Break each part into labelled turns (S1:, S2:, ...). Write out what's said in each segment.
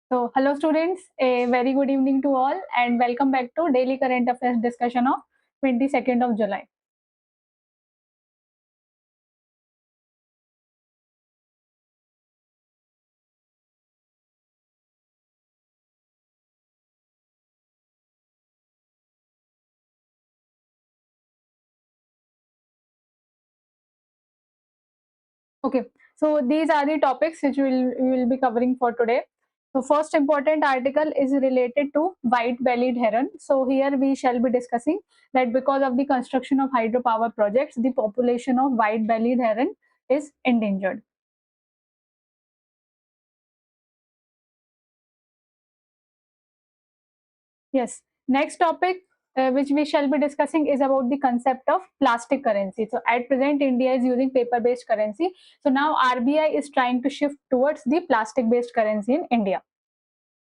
S1: So, hello students, a very good evening to all and welcome back to Daily Current Affairs discussion of 22nd of July. Okay, so these are the topics which we will be covering for today. So, first important article is related to white-bellied heron. So, here we shall be discussing that because of the construction of hydropower projects, the population of white-bellied heron is endangered. Yes. Next topic which we shall be discussing is about the concept of plastic currency. So at present, India is using paper-based currency. So now RBI is trying to shift towards the plastic-based currency in India.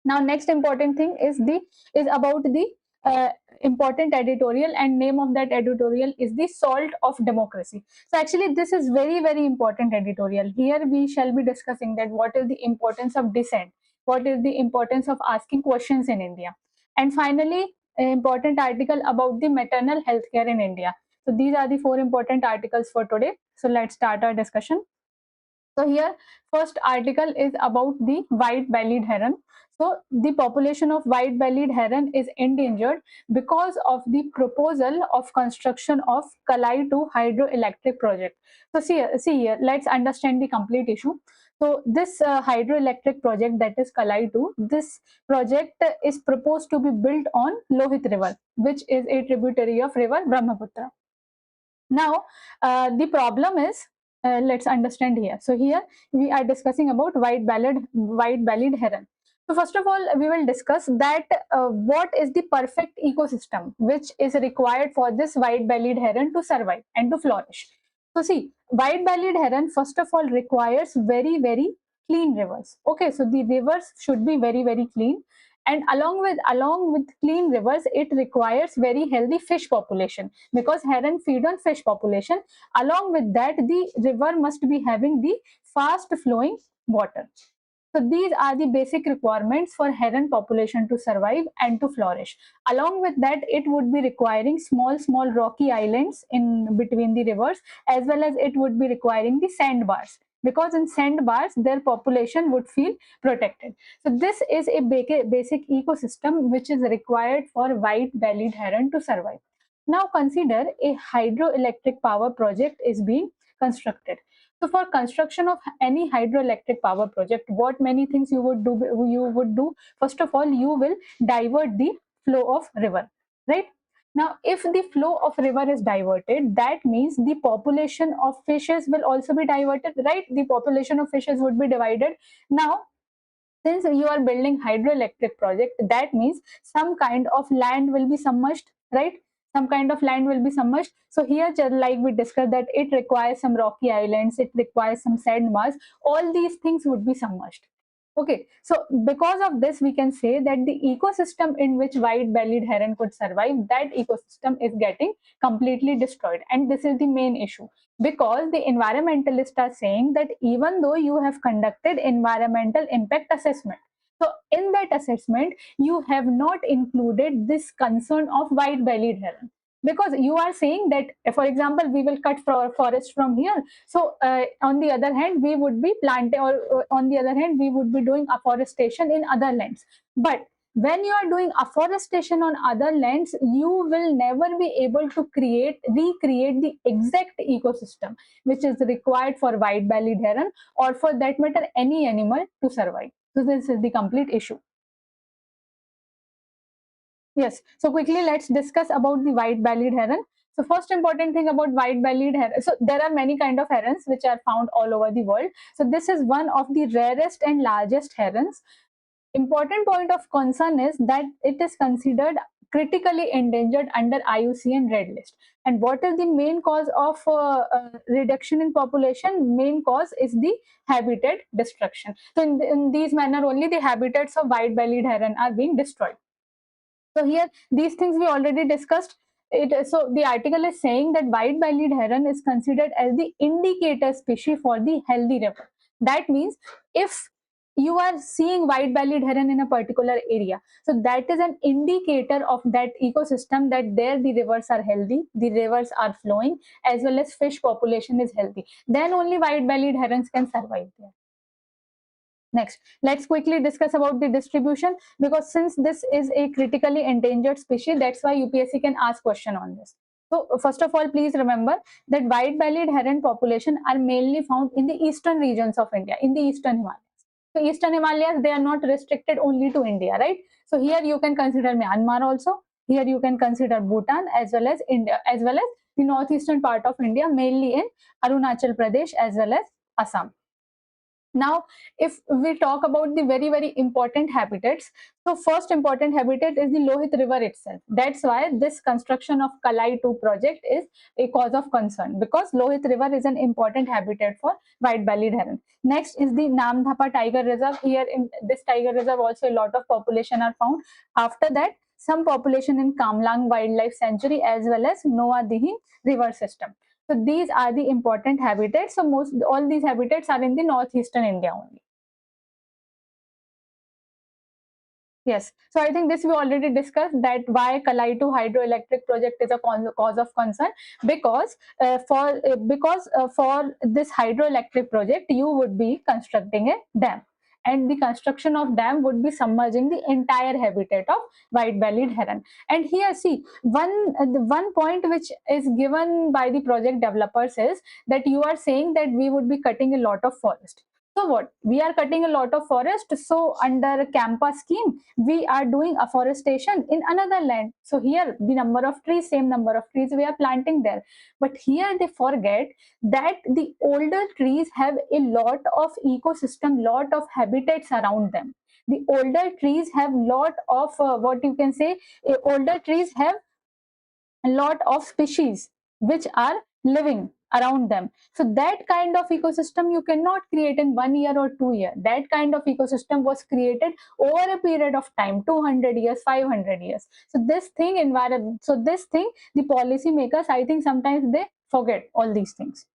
S1: Now, next important thing is about the uh, important editorial, and name of that editorial is the salt of democracy. So actually, this is very important editorial. Here we shall be discussing that what is the importance of dissent, what is the importance of asking questions in India, and finally, an important article about the maternal health care in India. So these are the four important articles for today. So let's start our discussion. So here, first article is about the white-bellied heron. So the population of white-bellied heron is endangered because of the proposal of construction of Kalai 2 hydroelectric project. So see here, let's understand the complete issue. So this hydroelectric project, that is Kalai 2, this project is proposed to be built on Lohit River, which is a tributary of river Brahmaputra. Now, the problem is, let's understand here. So here we are discussing about white-bellied heron. So first of all, we will discuss that what is the perfect ecosystem which is required for this white-bellied heron to survive and to flourish. So see, white-bellied heron first of all requires very clean rivers. Okay, so the rivers should be very clean, and along with clean rivers, it requires very healthy fish population, because heron feed on fish population. Along with that, the river must be having the fast flowing water. So these are the basic requirements for heron population to survive and to flourish. Along with that, it would be requiring small rocky islands in between the rivers, as well as it would be requiring the sandbars, because in sandbars their population would feel protected. So this is a basic ecosystem which is required for white-bellied heron to survive. Now consider a hydroelectric power project is being constructed. So for construction of any hydroelectric power project, what many things you would do? You would do, first of all, you will divert the flow of river, right? Now, if the flow of river is diverted, that means the population of fishes will also be diverted, right? The population of fishes would be divided. Now, since you are building hydroelectric project, that means some kind of land will be submerged, right? Some kind of land will be submerged. So here, just like we discussed, that it requires some rocky islands, it requires some sandbars, all these things would be submerged. Okay, so because of this, we can say that the ecosystem in which white-bellied heron could survive, that ecosystem is getting completely destroyed, and this is the main issue, because the environmentalists are saying that even though you have conducted environmental impact assessment, so in that assessment you have not included this concern of white-bellied heron, because you are saying that, for example, we will cut forest from here. So on the other hand, we would be planting, or on the other hand, we would be doing afforestation in other lands. But when you are doing afforestation on other lands, you will never be able to recreate the exact ecosystem which is required for white-bellied heron, or for that matter any animal to survive. So this is the complete issue. Yes. So quickly, let's discuss about the white-bellied heron. So first important thing about white-bellied heron. So there are many kind of herons which are found all over the world. So this is one of the rarest and largest herons. Important point of concern is that it is considered critically endangered under IUCN Red List. And what is the main cause of reduction in population? Main cause is the habitat destruction. So in these manner, only the habitats of white-bellied heron are being destroyed. So here, these things we already discussed. So the article is saying that white-bellied heron is considered as the indicator species for the healthy river. That means if you are seeing white bellied heron in a particular area, so that is an indicator of that ecosystem, that there the rivers are healthy, the rivers are flowing, as well as fish population is healthy. Then only white bellied herons can survive there. Next, let's quickly discuss about the distribution, because since this is a critically endangered species, that's why UPSC can ask question on this. So first of all, please remember that white-bellied heron population are mainly found in the eastern regions of India, in the eastern Himalayas. So eastern Himalayas, they are not restricted only to India, right? So here you can consider Myanmar also. Here you can consider Bhutan, as well as India, as well as the northeastern part of India, mainly in Arunachal Pradesh as well as Assam. Now, if we talk about the very important habitats, so first important habitat is the Lohit River itself. That's why this construction of Kalai 2 project is a cause of concern, because Lohit River is an important habitat for white-bellied heron. Next is the Namdhapa Tiger Reserve. Here in this tiger reserve also a lot of population are found. After that, some population in Kamlang Wildlife Sanctuary as well as Noa Dihi River system. So these are the important habitats. So most all these habitats are in the northeastern India only. Yes. So I think this we already discussed, that why Kalai 2 hydroelectric project is a cause of concern, because for this hydroelectric project you would be constructing a dam, and the construction of dam would be submerging the entire habitat of white-bellied heron. And here see, one point which is given by the project developers is that you are saying that we would be cutting a lot of forest. So what? We are cutting a lot of forest. So under Campa scheme, we are doing afforestation in another land. So here the number of trees, same number of trees we are planting there. But here they forget that the older trees have a lot of ecosystem, lot of habitats around them. The older trees have lot of what you can say, older trees have a lot of species which are living around them. So that kind of ecosystem you cannot create in 1 year or 2 years. That kind of ecosystem was created over a period of time, 200 years, 500 years. So this thing environment, so this thing, the policy makers, I think sometimes they forget all these things.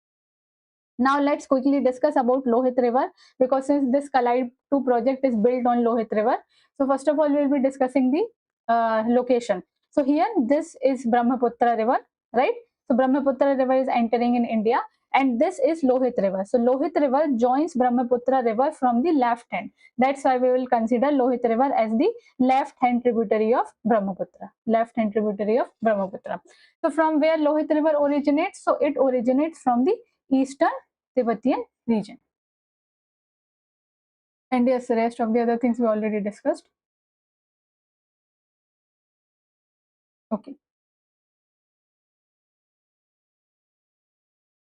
S1: Now let's quickly discuss about Lohit River, because since this Kalai 2 project is built on Lohit River. So first of all, we'll be discussing the location. So here, this is Brahmaputra River, right? So Brahmaputra River is entering in India, and this is Lohit River. So Lohit River joins Brahmaputra River from the left hand. That's why we will consider Lohit River as the left hand tributary of Brahmaputra. Left hand tributary of Brahmaputra. So from where Lohit River originates? So it originates from the eastern Tibetan region. And yes, the rest of the other things we already discussed. Okay.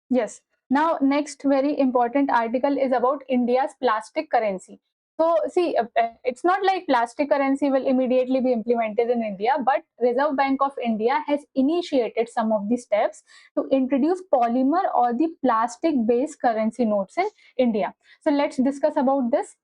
S1: Yes. Now, next very important article is about India's plastic currency. So, see, it's not like plastic currency will immediately be implemented in India, but Reserve Bank of India has initiated some of the steps to introduce polymer or the plastic-based currency notes in India. So, let's discuss about this.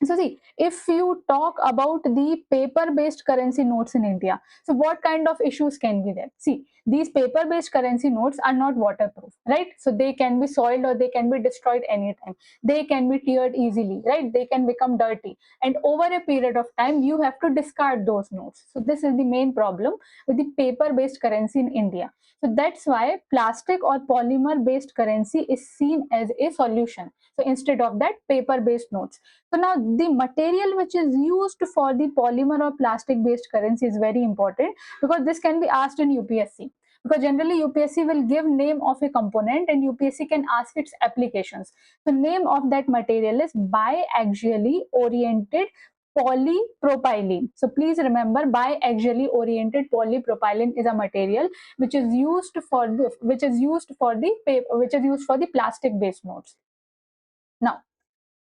S1: So see, if you talk about the paper-based currency notes in India, so what kind of issues can be there? See, these paper-based currency notes are not waterproof, right? So they can be soiled or they can be destroyed anytime. They can be teared easily, right? They can become dirty. And over a period of time, you have to discard those notes. So this is the main problem with the paper-based currency in India. So that's why plastic or polymer-based currency is seen as a solution. So instead of that, paper-based notes. So now the material which is used for the polymer or plastic based currency is very important, because this can be asked in UPSC. Because generally UPSC will give name of a component and UPSC can ask its applications. So name of that material is biaxially oriented polypropylene. So please remember, biaxially oriented polypropylene is a material which is used for the plastic based notes. Now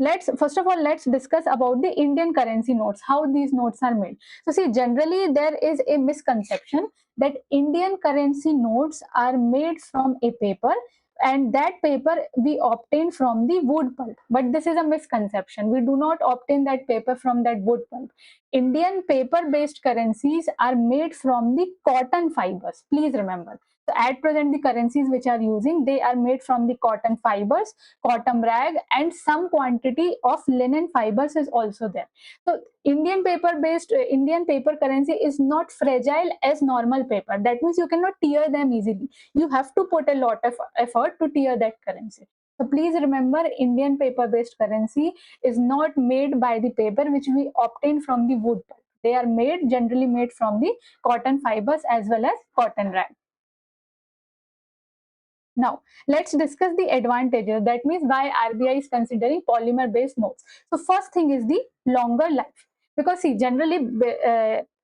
S1: let's first of all let's discuss about the Indian currency notes, how these notes are made. So see, generally there is a misconception that Indian currency notes are made from a paper, and that paper we obtain from the wood pulp. But this is a misconception. We do not obtain that paper from that wood pulp. Indian paper-based currencies are made from the cotton fibers. Please remember. So at present, the currencies which are using, they are made from the cotton fibers, cotton rag, and some quantity of linen fibers is also there. So Indian paper currency is not fragile as normal paper. That means you cannot tear them easily. You have to put a lot of effort to tear that currency. So please remember, Indian paper-based currency is not made by the paper which we obtain from the wood pulp. They are generally made from the cotton fibers as well as cotton rag. Now, let's discuss the advantages. That means why RBI is considering polymer-based notes. So first thing is the longer life. Because see, generally,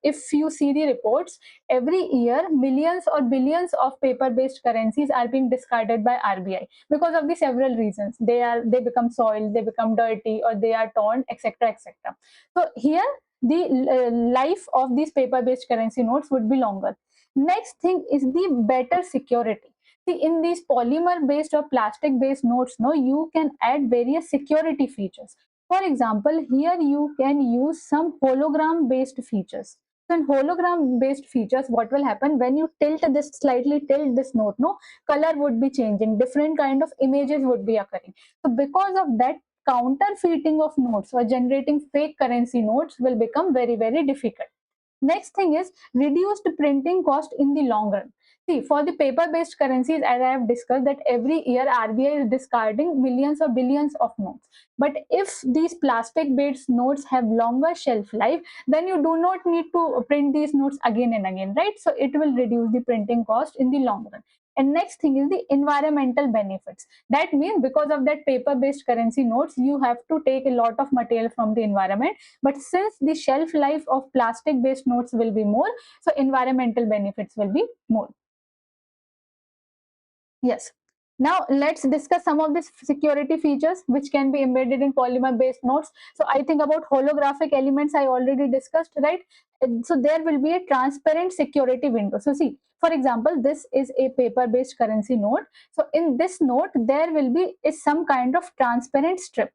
S1: if you see the reports, every year millions or billions of paper-based currencies are being discarded by RBI because of the several reasons. They become soiled, they become dirty, or they are torn, etc., etc. So here, the life of these paper-based currency notes would be longer. Next thing is the better security. See, in these polymer based or plastic based notes, no, you can add various security features. For example, here you can use some hologram based features. So in hologram based features, what will happen when you slightly tilt this note, no, color would be changing, different kind of images would be occurring. So because of that, counterfeiting of notes or generating fake currency notes will become very, very difficult. Next thing is reduced printing cost in the long run. See, for the paper-based currencies, as I have discussed, that every year RBI is discarding millions or billions of notes. But if these plastic-based notes have longer shelf life, then you do not need to print these notes again and again, right? So it will reduce the printing cost in the long run. And next thing is the environmental benefits. That means because of that paper-based currency notes, you have to take a lot of material from the environment. But since the shelf life of plastic-based notes will be more, so environmental benefits will be more. Yes. Now let's discuss some of these security features which can be embedded in polymer based notes. So I think about holographic elements I already discussed, right? So there will be a transparent security window. So see, for example, this is a paper based currency note. So in this note, there will be some kind of transparent strip.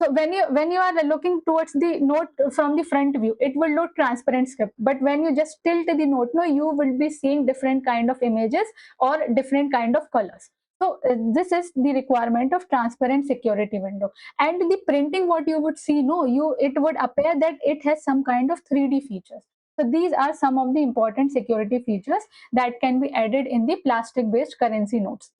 S1: So when you are looking towards the note from the front view, it will look transparent script. But when you just tilt the note, no, you will be seeing different kind of images or different kind of colors. So this is the requirement of transparent security window. And the printing, what you would see, no, it would appear that it has some kind of 3D features. So these are some of the important security features that can be added in the plastic-based currency notes.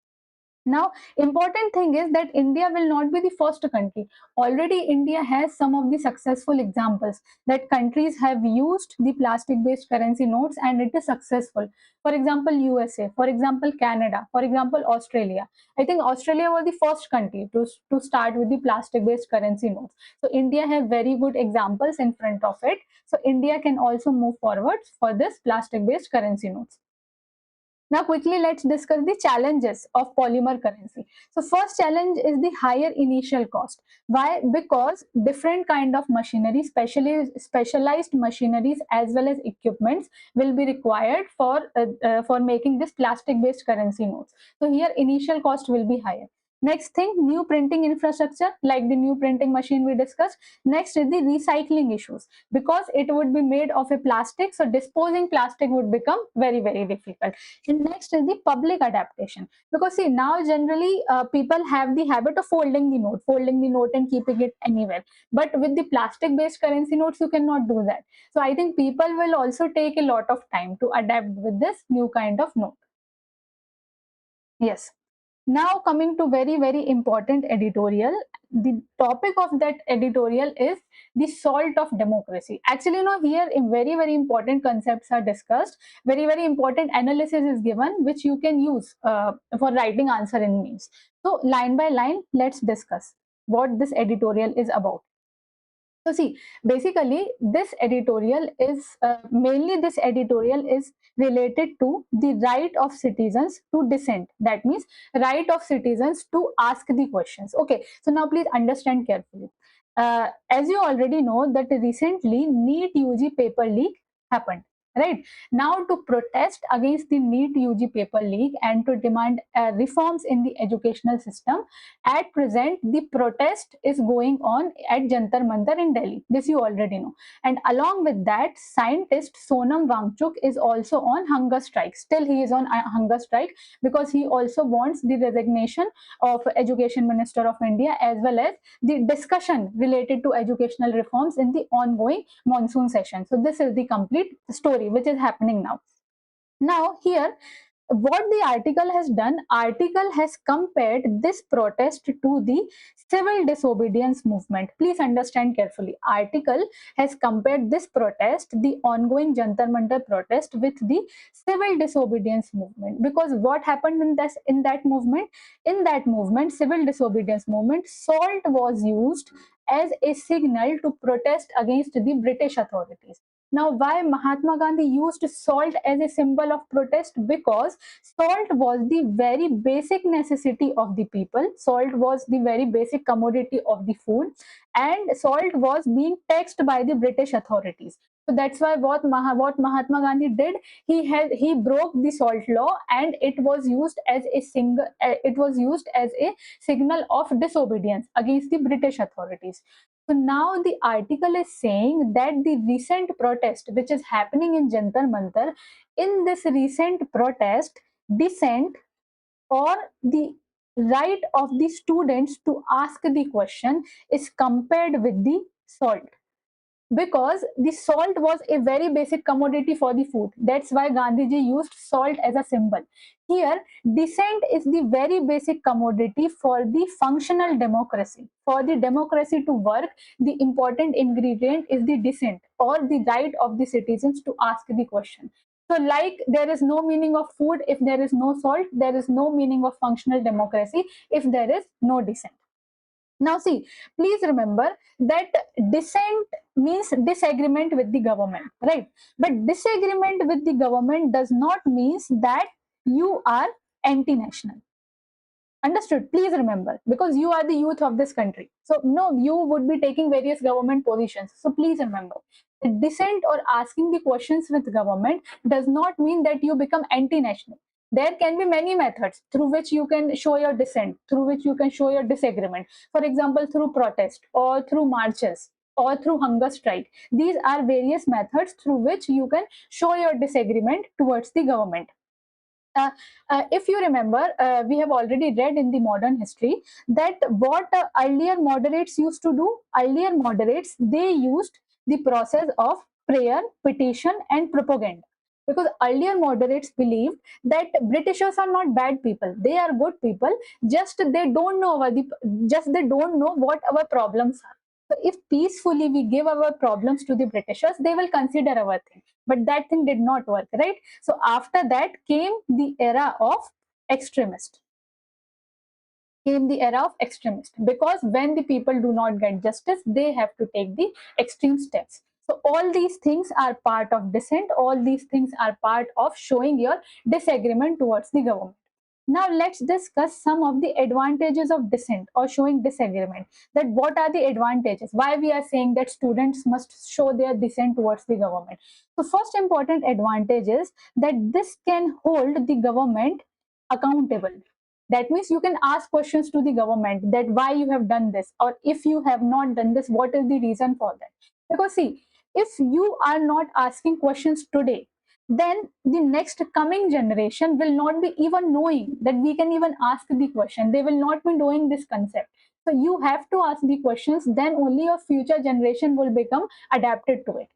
S1: Now, important thing is that India will not be the first country. Already India has some of the successful examples that countries have used the plastic-based currency notes and it is successful. For example, USA, for example, Canada, for example, Australia. I think Australia was the first country to start with the plastic-based currency notes. So India have very good examples in front of it. So India can also move forward for this plastic-based currency notes. Now, quickly, let's discuss the challenges of polymer currency. So, first challenge is the higher initial cost. Why? Because different kind of machinery, especially specialized machineries as well as equipments, will be required for making this plastic-based currency notes. So, here initial cost will be higher. Next thing, new printing infrastructure like the new printing machine we discussed. Next is the recycling issues because it would be made of a plastic, so disposing plastic would become very, very difficult. And next is the public adaptation because see now generally people have the habit of folding the note and keeping it anywhere. But with the plastic based currency notes, you cannot do that. So I think people will also take a lot of time to adapt with this new kind of note. Yes. Now coming to very, very important editorial. The topic of that editorial is the salt of democracy. Actually, here very, very important concepts are discussed. Very, very important analysis is given, which you can use for writing answer in memes. So line by line, let's discuss what this editorial is about. So see, basically this editorial is mainly this editorial is related to the right of citizens to dissent. That means right of citizens to ask the questions. Okay, so now please understand carefully. As you already know that recently NEET UG paper leak happened. Right now, to protest against the NEET UG paper leak and to demand reforms in the educational system, at present the protest is going on at Jantar Mantar in Delhi. This you already know. And along with that, scientist Sonam Wangchuk is also on hunger strike. Still he is on hunger strike because he also wants the resignation of Education Minister of India, as well as the discussion related to educational reforms in the ongoing monsoon session. So this is the complete story which is happening now. Now here, what the article has done, article has compared this protest to the civil disobedience movement. Please understand carefully. Article has compared this protest, the ongoing Jantar Mantar protest, with the civil disobedience movement. Because what happened in that movement? In that movement, civil disobedience movement, salt was used as a signal to protest against the British authorities. Now, why Mahatma Gandhi used salt as a symbol of protest? Because salt was the very basic necessity of the people. Salt was the very basic commodity of the food, and salt was being taxed by the British authorities. So that's why what Mahatma Gandhi did, he broke the salt law, and it was used as a signal of disobedience against the British authorities. So now the article is saying that the recent protest which is happening in Jantar Mantar, in this recent protest, dissent or the right of the students to ask the question is compared with the salt, because the salt was a very basic commodity for the food. That's why Gandhiji used salt as a symbol. Here, dissent is the very basic commodity for the functional democracy. For the democracy to work, the important ingredient is the dissent, or the right of the citizens to ask the question. So, like there is no meaning of food if there is no salt, there is no meaning of functional democracy if there is no dissent. Now, see, please remember that dissent means disagreement with the government, right? But disagreement with the government does not mean that you are anti-national. Understood? Please remember, because you are the youth of this country. So, no, you would be taking various government positions. So, please remember, dissent or asking the questions with government does not mean that you become anti-national. There can be many methods through which you can show your dissent, through which you can show your disagreement. For example, through protest or through marches or through hunger strike. These are various methods through which you can show your disagreement towards the government. Uh, if you remember, we have already read in the modern history that what earlier moderates used to do. Earlier moderates, they used the process of prayer, petition, and propaganda. Because earlier moderates believed that Britishers are not bad people; they are good people. Just they don't know what our problems are. So if peacefully we give our problems to the Britishers, they will consider our thing. But that thing did not work, right? So after that came the era of extremist. Came the era of extremist, because when the people do not get justice, they have to take the extreme steps. So all these things are part of dissent. All these things are part of showing your disagreement towards the government. Now let's discuss some of the advantages of dissent or showing disagreement. That what are the advantages? Why we are saying that students must show their dissent towards the government? So first important advantage is that this can hold the government accountable. That means you can ask questions to the government that why you have done this, or if you have not done this, what is the reason for that? Because see, if you are not asking questions today, then the next coming generation will not be even knowing that we can even ask the question. They will not be knowing this concept. So you have to ask the questions, then only your future generation will become adapted to it.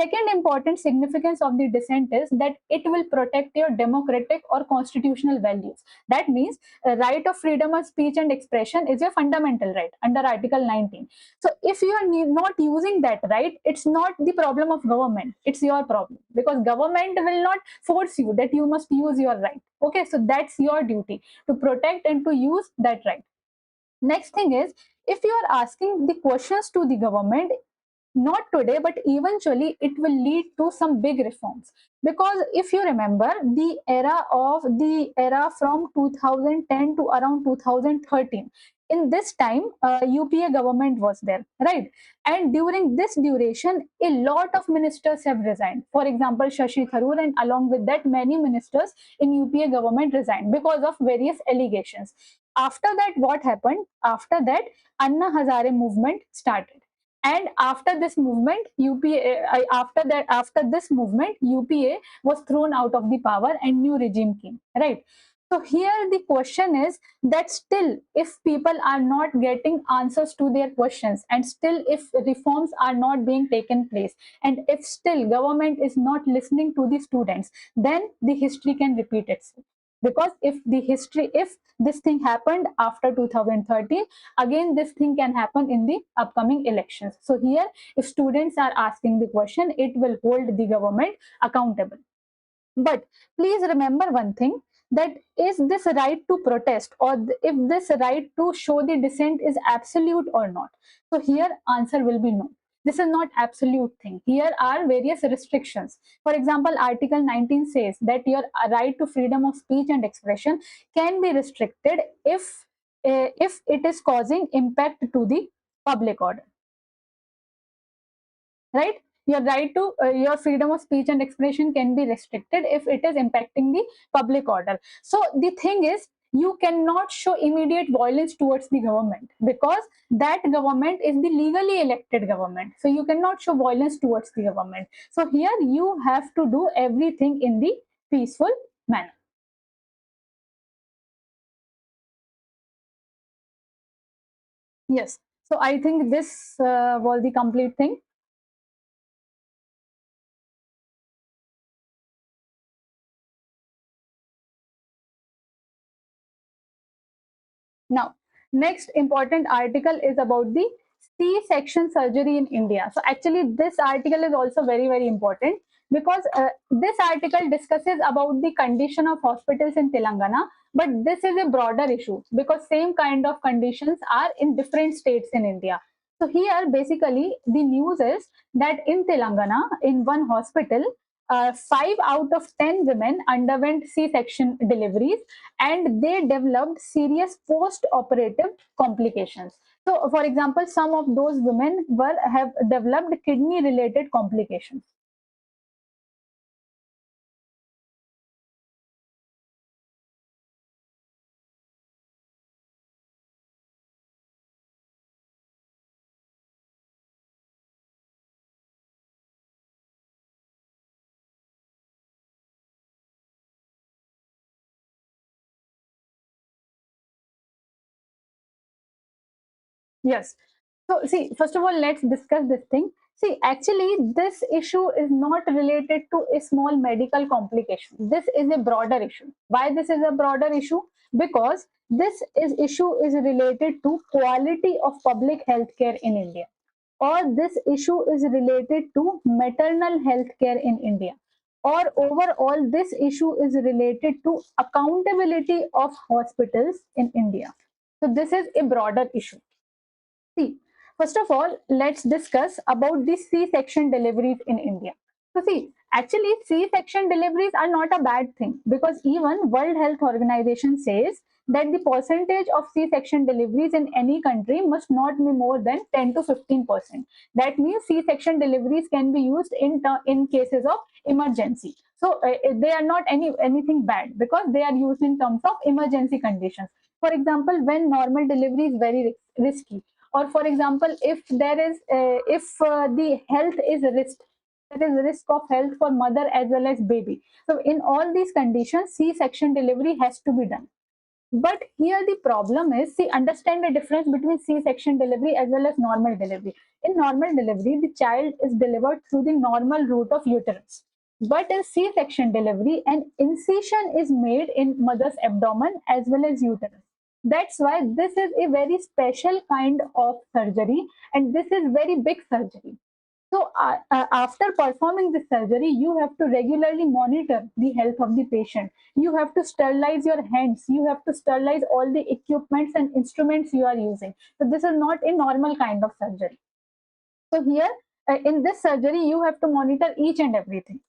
S1: Second important significance of the dissent is that it will protect your democratic or constitutional values. That means right of freedom of speech and expression is your fundamental right under Article 19. So if you are not using that right, it's not the problem of government, it's your problem, because government will not force you that you must use your right. Okay, so that's your duty to protect and to use that right. Next thing is, if you are asking the questions to the government, not today but eventually, it will lead to some big reforms. Because if you remember the era from 2010 to around 2013, in this time, UPA government was there, right? And during this duration, a lot of ministers have resigned. For example, Shashi Tharoor, and along with that, many ministers in UPA government resigned because of various allegations. After that, what happened? After that, Anna Hazare movement started. And after this movement, after this movement, UPA was thrown out of the power and new regime came, right? So here the question is that still, if people are not getting answers to their questions, and still if reforms are not being taken place, and if still government is not listening to the students, then the history can repeat itself. Because if this thing happened after 2013, again this thing can happen in the upcoming elections. So here, if students are asking the question, it will hold the government accountable. But please remember one thing, that is this right to protest, or if this right to show the dissent is absolute or not. So here answer will be no. This is not absolute thing. Here are various restrictions. For example, Article 19 says that your right to freedom of speech and expression can be restricted if it is causing impact to the public order, right? Your right to your freedom of speech and expression can be restricted if it is impacting the public order. So the thing is, you cannot show immediate violence towards the government, because that government is the legally elected government. So you cannot show violence towards the government. So here you have to do everything in the peaceful manner. Yes. So I think this was the complete thing. Now, next important article is about the C-section surgery in India. So actually, this article is also very, very important, because this article discusses about the condition of hospitals in Telangana, but this is a broader issue because same kind of conditions are in different states in India. So here, basically, the news is that in Telangana, in one hospital, 5 out of 10 women underwent C-section deliveries, and they developed serious post-operative complications. So, for example, some of those women have developed kidney-related complications. Yes. So, see, first of all, let's discuss this thing. See, actually, this issue is not related to a small medical complication. This is a broader issue. Why this is a broader issue? Because issue is related to quality of public health care in India, or this issue is related to maternal health care in India, or overall, this issue is related to accountability of hospitals in India. So, this is a broader issue. See, first of all, let's discuss about the C-section deliveries in India. So see, actually C-section deliveries are not a bad thing, because even World Health Organization says that the percentage of C-section deliveries in any country must not be more than 10 to 15%. That means C-section deliveries can be used in cases of emergency. So they are not anything bad, because they are used in terms of emergency conditions. For example, when normal delivery is very risky, or for example, if there is if the health is risk, there is risk of health for mother as well as baby. So in all these conditions, C-section delivery has to be done. But here the problem is, see, understand the difference between C-section delivery as well as normal delivery. In normal delivery, the child is delivered through the normal route of uterus. But in C-section delivery, an incision is made in mother's abdomen as well as uterus. That's why this is a very special kind of surgery, and this is very big surgery. So after performing this surgery, you have to regularly monitor the health of the patient. You have to sterilize your hands. You have to sterilize all the equipments and instruments you are using. So this is not a normal kind of surgery. So here, in this surgery, you have to monitor each and everything.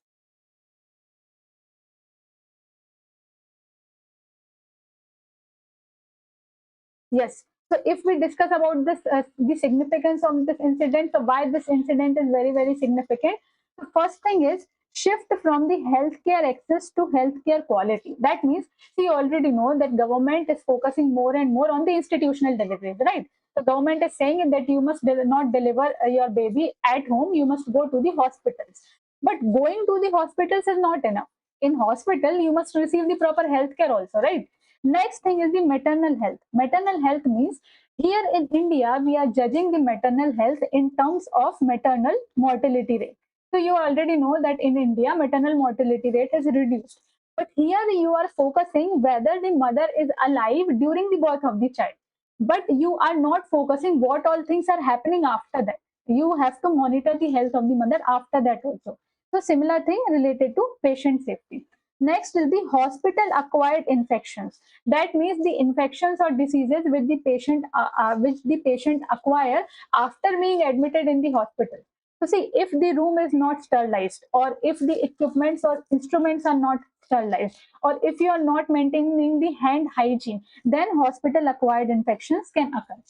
S1: Yes. So if we discuss about this, the significance of this incident, so why this incident is very, very significant. The first thing is shift from the healthcare access to healthcare quality. That means, see, you already know that government is focusing more and more on the institutional deliveries, right? The government is saying that you must not deliver your baby at home, you must go to the hospitals. But going to the hospitals is not enough. In hospital, you must receive the proper healthcare also, right? Next thing is the maternal health. Maternal health means here in India, we are judging the maternal health in terms of maternal mortality rate. So you already know that in India, maternal mortality rate is reduced. But here you are focusing whether the mother is alive during the birth of the child. But you are not focusing what all things are happening after that. You have to monitor the health of the mother after that also. So similar thing related to patient safety. Next is the hospital acquired infections. That means the infections or diseases which the patient acquire after being admitted in the hospital. So see, if the room is not sterilized, or if the equipments or instruments are not sterilized, or if you are not maintaining the hand hygiene, then hospital acquired infections can occur.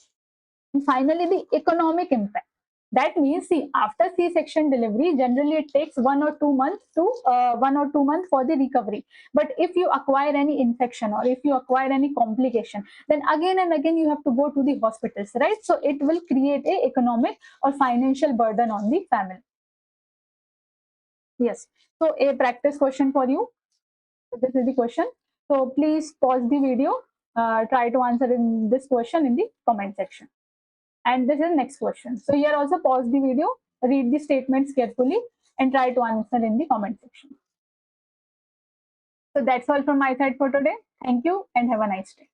S1: And finally, the economic impact. That means, see, after C-section delivery, generally it takes 1 or 2 months to 1 or 2 months for the recovery. But if you acquire any infection or if you acquire any complication, then again and again you have to go to the hospitals, right? So it will create a economic or financial burden on the family. Yes. So a practice question for you. This is the question. So please pause the video. Try to answer in this question in the comment section. And this is next question. So here also pause the video, read the statements carefully, and try to answer in the comment section. So that's all from my side for today. Thank you and have a nice day.